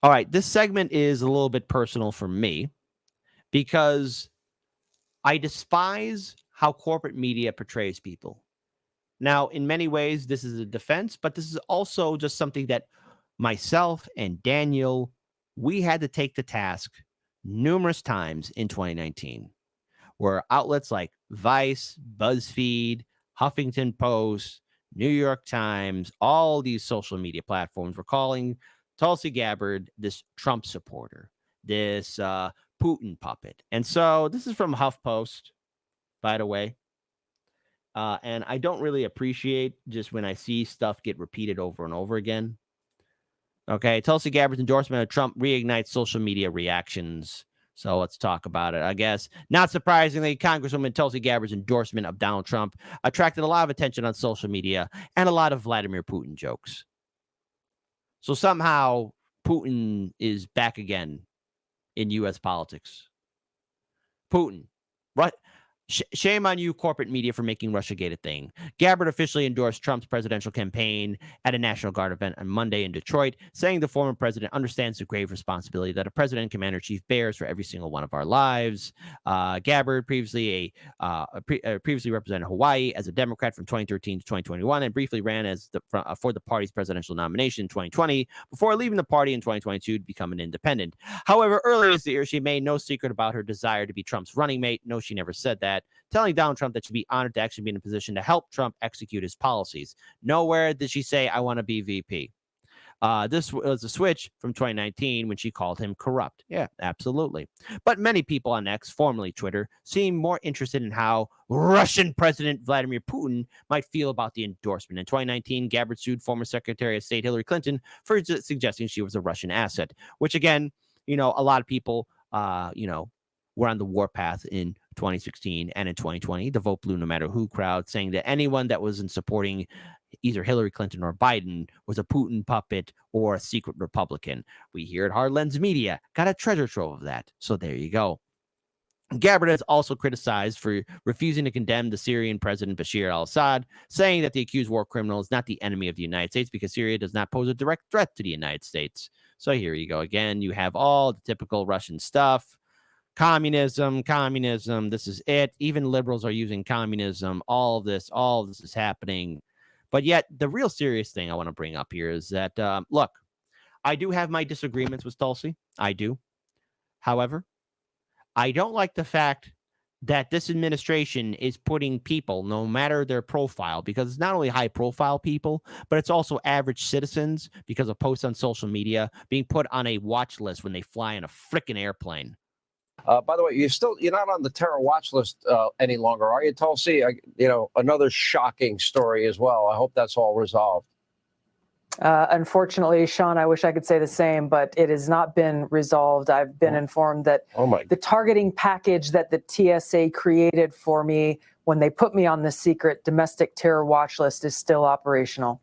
All right, this segment is a little bit personal for me because I despise how corporate media portrays people. Now, in many ways, this is a defense, but this is also just something that myself and Daniel, we had to take to task numerous times in 2019, where outlets like Vice, BuzzFeed, Huffington Post, New York Times, all these social media platforms were calling Tulsi Gabbard this Trump supporter, this Putin puppet. And so this is from HuffPost, by the way. And I don't really appreciate just when I see stuff get repeated over and over again. Okay, Tulsi Gabbard's endorsement of Trump reignites social media reactions. So let's talk about it. I guess, not surprisingly, Congresswoman Tulsi Gabbard's endorsement of Donald Trump attracted a lot of attention on social media and a lot of Vladimir Putin jokes. So somehow Putin is back again in U.S. politics. Putin, right? Shame on you, corporate media, for making Russiagate a thing. Gabbard officially endorsed Trump's presidential campaign at a National Guard event on Monday in Detroit, saying the former president understands the grave responsibility that a president and commander-in-chief bears for every single one of our lives. Gabbard previously represented Hawaii as a Democrat from 2013 to 2021 and briefly ran as for the party's presidential nomination in 2020 before leaving the party in 2022 to become an independent. However, earlier this year, she made no secret about her desire to be Trump's running mate. No, she never said that, telling Donald Trump that she'd be honored to actually be in a position to help Trump execute his policies. Nowhere did she say, I want to be VP. This was a switch from 2019 when she called him corrupt. Yeah, absolutely. But many people on X, formerly Twitter, seem more interested in how Russian President Vladimir Putin might feel about the endorsement. In 2019, Gabbard sued former Secretary of State Hillary Clinton for suggesting she was a Russian asset, which again, a lot of people, were on the warpath in 2016 and in 2020, the Vote Blue No Matter Who crowd, saying that anyone that wasn't supporting either Hillary Clinton or Biden was a Putin puppet or a secret Republican. We here at Hard Lens Media got a treasure trove of that. So there you go. Gabbard is also criticized for refusing to condemn the Syrian President Bashar al-Assad, saying that the accused war criminal is not the enemy of the United States because Syria does not pose a direct threat to the United States. So here you go again. You have all the typical Russian stuff. Communism, this is it. Even liberals are using communism. All this is happening. But yet, the real serious thing I want to bring up here is that, look, I do have my disagreements with Tulsi. I do. However, I don't like the fact that this administration is putting people, no matter their profile, because it's not only high-profile people, but it's also average citizens because of posts on social media, being put on a watch list when they fly in a freaking airplane. By the way, you're not on the terror watch list any longer, are you, Tulsi? Another shocking story as well. I hope that's all resolved. Unfortunately, Sean, I wish I could say the same, but it has not been resolved. I've been informed that the targeting package that the TSA created for me when they put me on the secret domestic terror watch list is still operational.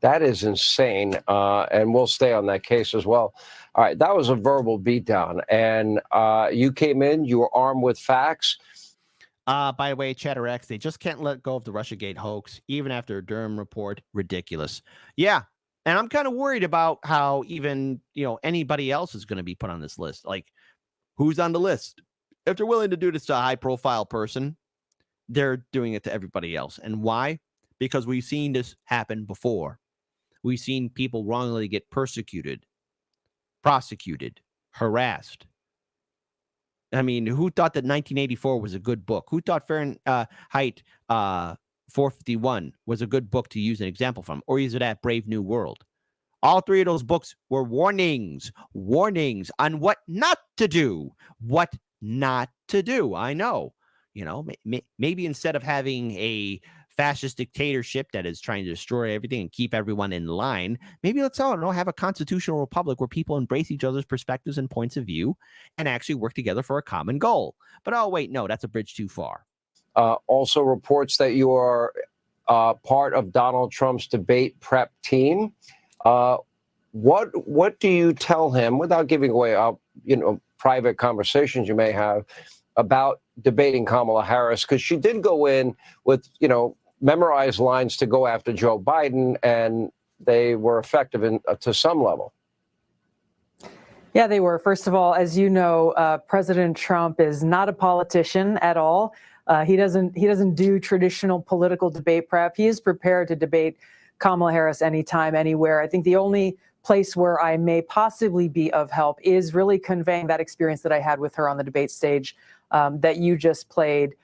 That is insane, and we'll stay on that case as well. All right, that was a verbal beatdown, and you came in, you were armed with facts. By the way, ChatterX, they just can't let go of the Russiagate hoax, even after a Durham report. Ridiculous. Yeah, and I'm kind of worried about how even, anybody else is going to be put on this list. Like, who's on the list? If they're willing to do this to a high-profile person, they're doing it to everybody else. And why? Because we've seen this happen before. We've seen people wrongly get persecuted, prosecuted, harassed. I mean, who thought that 1984 was a good book? Who thought Fahrenheit 451 was a good book to use an example from? Or is it at Brave New World? All three of those books were warnings on what not to do. What not to do. I know. Maybe instead of having a fascist dictatorship that is trying to destroy everything and keep everyone in line, maybe let's have a constitutional republic where people embrace each other's perspectives and points of view and actually work together for a common goal. But wait, no, that's a bridge too far. Also reports that you are part of Donald Trump's debate prep team. What do you tell him, without giving away private conversations you may have, about debating Kamala Harris? Because she did go in with memorized lines to go after Joe Biden, and they were effective to some level. Yeah, they were. First of all, as you know, President Trump is not a politician at all. He doesn't do traditional political debate prep. He is prepared to debate Kamala Harris anytime, anywhere. I think the only place where I may possibly be of help is really conveying that experience that I had with her on the debate stage that you just played,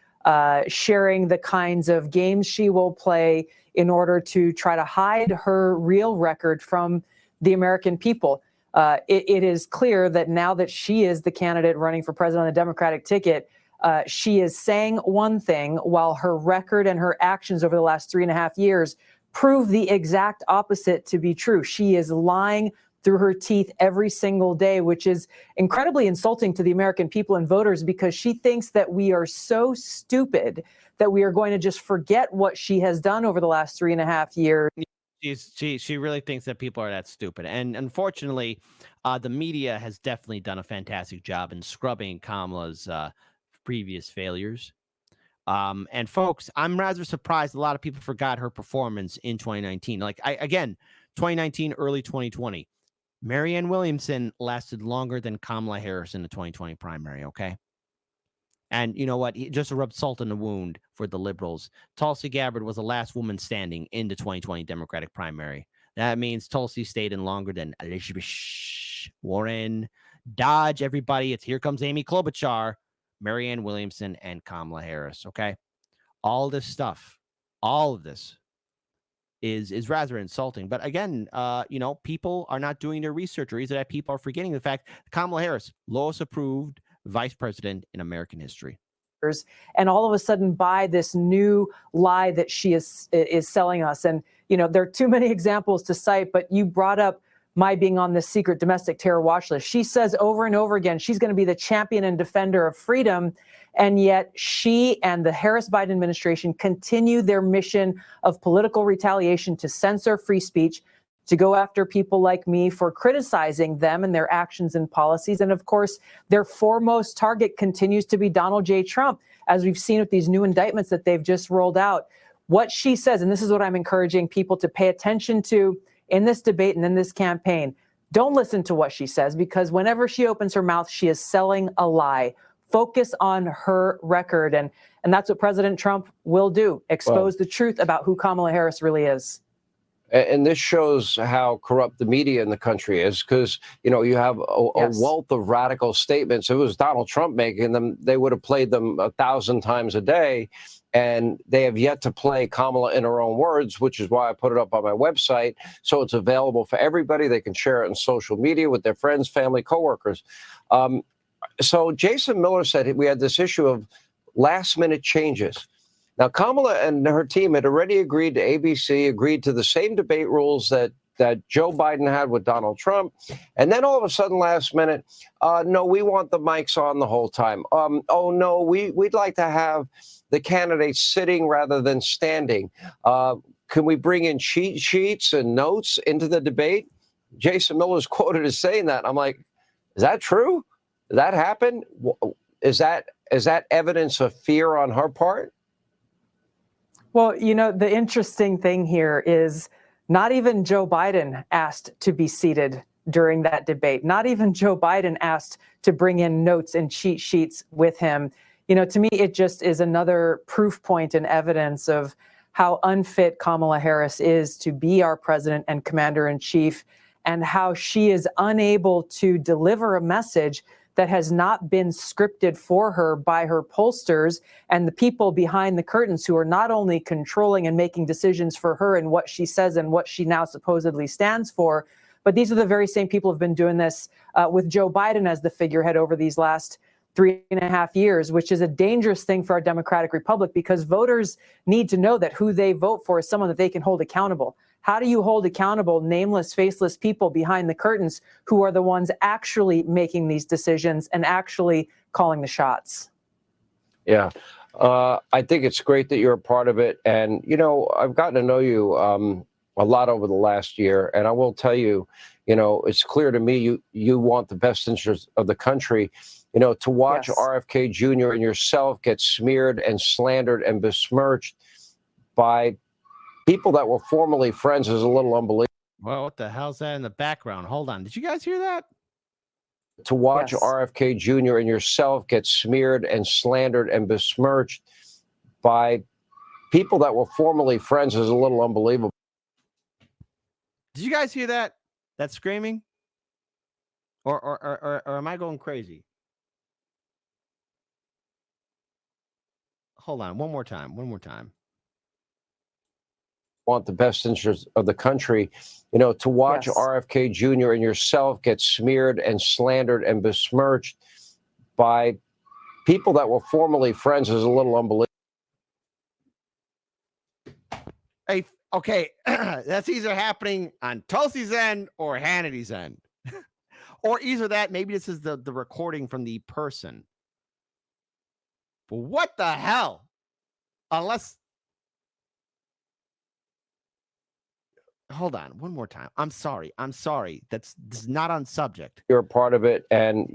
sharing the kinds of games she will play in order to try to hide her real record from the American people. It is clear that now that she is the candidate running for president on the Democratic ticket, she is saying one thing while her record and her actions over the last 3.5 years prove the exact opposite to be true. She is lying through her teeth every single day, which is incredibly insulting to the American people and voters because she thinks that we are so stupid that we are going to just forget what she has done over the last 3.5 years. She really thinks that people are that stupid. And unfortunately, the media has definitely done a fantastic job in scrubbing Kamala's previous failures. And folks, I'm rather surprised a lot of people forgot her performance in 2019. Like, 2019, early 2020. Marianne Williamson lasted longer than Kamala Harris in the 2020 primary, okay? And you know what? He just rubbed salt in the wound for the liberals. Tulsi Gabbard was the last woman standing in the 2020 Democratic primary. That means Tulsi stayed in longer than Elizabeth Warren, Dodge, everybody. It's here comes Amy Klobuchar, Marianne Williamson, and Kamala Harris, okay? All this stuff, all of this is rather insulting. But again, people are not doing their research, or either that people are forgetting the fact Kamala Harris, lowest approved vice president in American history. And all of a sudden buy this new lie that she is selling us. And, there are too many examples to cite, but you brought up my being on this secret domestic terror watch list. She says over and over again, she's going to be the champion and defender of freedom. And yet she and the Harris-Biden administration continue their mission of political retaliation to censor free speech, to go after people like me for criticizing them and their actions and policies. And of course, their foremost target continues to be Donald J. Trump, as we've seen with these new indictments that they've just rolled out. What she says, and this is what I'm encouraging people to pay attention to in this debate and in this campaign, don't listen to what she says, because whenever she opens her mouth, she is selling a lie. Focus on her record. And that's what President Trump will do, expose the truth about who Kamala Harris really is. And this shows how corrupt the media in the country is, because, you have a wealth of radical statements. If it was Donald Trump making them, they would have played them 1,000 times a day. And they have yet to play Kamala in her own words, which is why I put it up on my website. So it's available for everybody. They can share it on social media with their friends, family, coworkers. So Jason Miller said we had this issue of last minute changes. Now, Kamala and her team had already agreed to ABC, agreed to the same debate rules that Joe Biden had with Donald Trump. And then all of a sudden, last minute, no, we want the mics on the whole time. Oh, no, we'd like to have the candidates sitting rather than standing. Can we bring in cheat sheets and notes into the debate? Jason Miller's quoted as saying that. I'm like, is that true? Did that happen? Is that evidence of fear on her part? Well, the interesting thing here is not even Joe Biden asked to be seated during that debate. Not even Joe Biden asked to bring in notes and cheat sheets with him. To me, it just is another proof point and evidence of how unfit Kamala Harris is to be our president and commander in chief, and how she is unable to deliver a message that has not been scripted for her by her pollsters and the people behind the curtains who are not only controlling and making decisions for her and what she says and what she now supposedly stands for, but these are the very same people who have been doing this with Joe Biden as the figurehead over these last 3.5 years, which is a dangerous thing for our democratic republic, because voters need to know that who they vote for is someone that they can hold accountable. How do you hold accountable nameless, faceless people behind the curtains who are the ones actually making these decisions and actually calling the shots? Yeah, I think it's great that you're a part of it. And, I've gotten to know you a lot over the last year. And I will tell you, it's clear to me you want the best interest of the country. To watch RFK Jr. and yourself get smeared and slandered and besmirched by people that were formerly friends is a little unbelievable. Well, what the hell's that in the background? Hold on. Did you guys hear that? To watch RFK Jr. and yourself get smeared and slandered and besmirched by people that were formerly friends is a little unbelievable. Did you guys hear that? That screaming? Or am I going crazy? Hold on, one more time. Want the best interest of the country, to watch RFK Jr. and yourself get smeared and slandered and besmirched by people that were formerly friends is a little unbelievable. Hey, okay, that's either happening on Tulsi's end or Hannity's end. Or either that, maybe this is the recording from the person. But what the hell? Unless... Hold on, one more time. I'm sorry. This is not on subject. You're a part of it. And,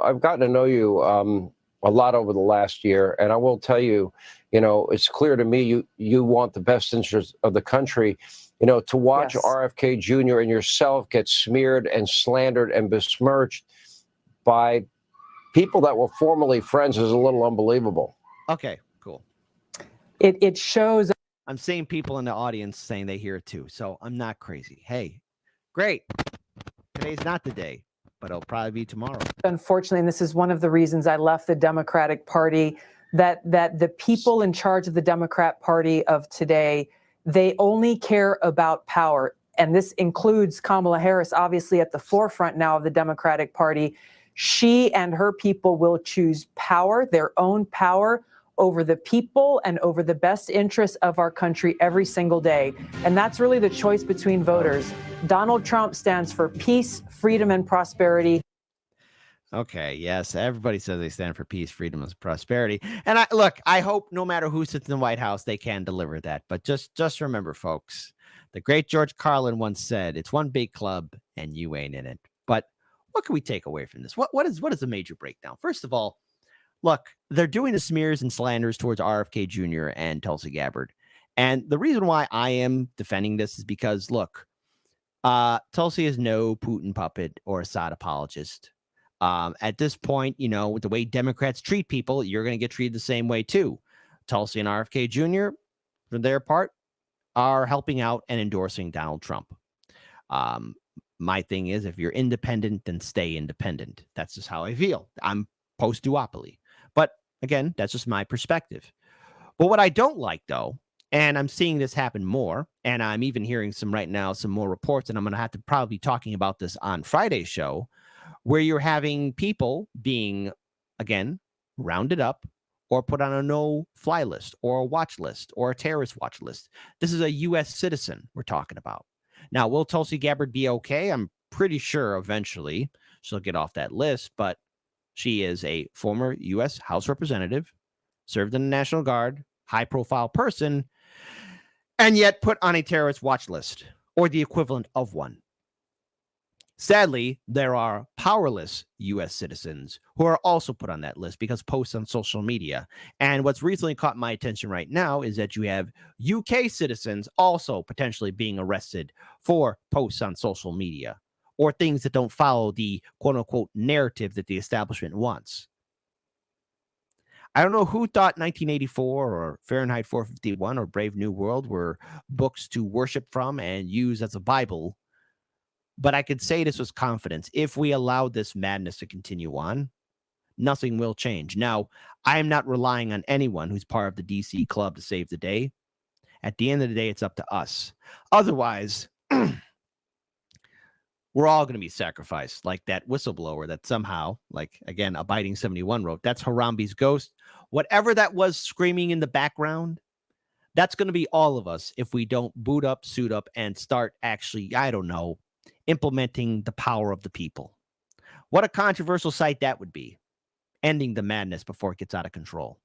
I've gotten to know you a lot over the last year. And I will tell you, it's clear to me you want the best interest of the country. To watch RFK Jr. and yourself get smeared and slandered and besmirched by people that were formerly friends is a little unbelievable. Okay, cool. It shows... I'm seeing people in the audience saying they hear it too, so I'm not crazy. Hey, great. Today's not the day, but it'll probably be tomorrow. Unfortunately, and this is one of the reasons I left the Democratic Party, that the people in charge of the Democrat Party of today, they only care about power. And this includes Kamala Harris, obviously at the forefront now of the Democratic Party. She and her people will choose power, their own power, over the people and over the best interests of our country every single day. And that's really the choice between voters. Donald Trump stands for peace, freedom, and prosperity. Okay, yes, everybody says they stand for peace, freedom, and prosperity. And I hope no matter who sits in the White House, they can deliver that. But just remember, folks, the great George Carlin once said, "It's one big club and you ain't in it." But what can we take away from this? What is the major breakdown? First of all, look, they're doing the smears and slanders towards RFK Jr. and Tulsi Gabbard. And the reason why I am defending this is because, look, Tulsi is no Putin puppet or Assad apologist. At this point, with the way Democrats treat people, you're going to get treated the same way, too. Tulsi and RFK Jr., for their part, are helping out and endorsing Donald Trump. My thing is, if you're independent, then stay independent. That's just how I feel. I'm post-duopoly. But again, that's just my perspective. But what I don't like, though, and I'm seeing this happen more, and I'm even hearing some more reports, and I'm going to have to probably be talking about this on Friday's show, where you're having people being, again, rounded up or put on a no-fly list or a watch list or a terrorist watch list. This is a U.S. citizen we're talking about. Now, will Tulsi Gabbard be okay? I'm pretty sure eventually she'll get off that list, but she is a former U.S. House representative, served in the National Guard, high-profile person, and yet put on a terrorist watch list or the equivalent of one. Sadly, there are powerless U.S. citizens who are also put on that list because posts on social media. And what's recently caught my attention right now is that you have UK citizens also potentially being arrested for posts on social media or things that don't follow the quote-unquote narrative that the establishment wants. I don't know who thought 1984 or Fahrenheit 451 or Brave New World were books to worship from and use as a Bible. But I could say this with confidence. If we allow this madness to continue on, nothing will change. Now, I am not relying on anyone who's part of the DC club to save the day. At the end of the day, it's up to us. Otherwise, we're all going to be sacrificed, like that whistleblower that somehow, like, again, Abiding 71 wrote, that's Harambe's ghost. Whatever that was screaming in the background, that's going to be all of us if we don't boot up, suit up, and start actually, I don't know, implementing the power of the people. What a controversial sight that would be, ending the madness before it gets out of control.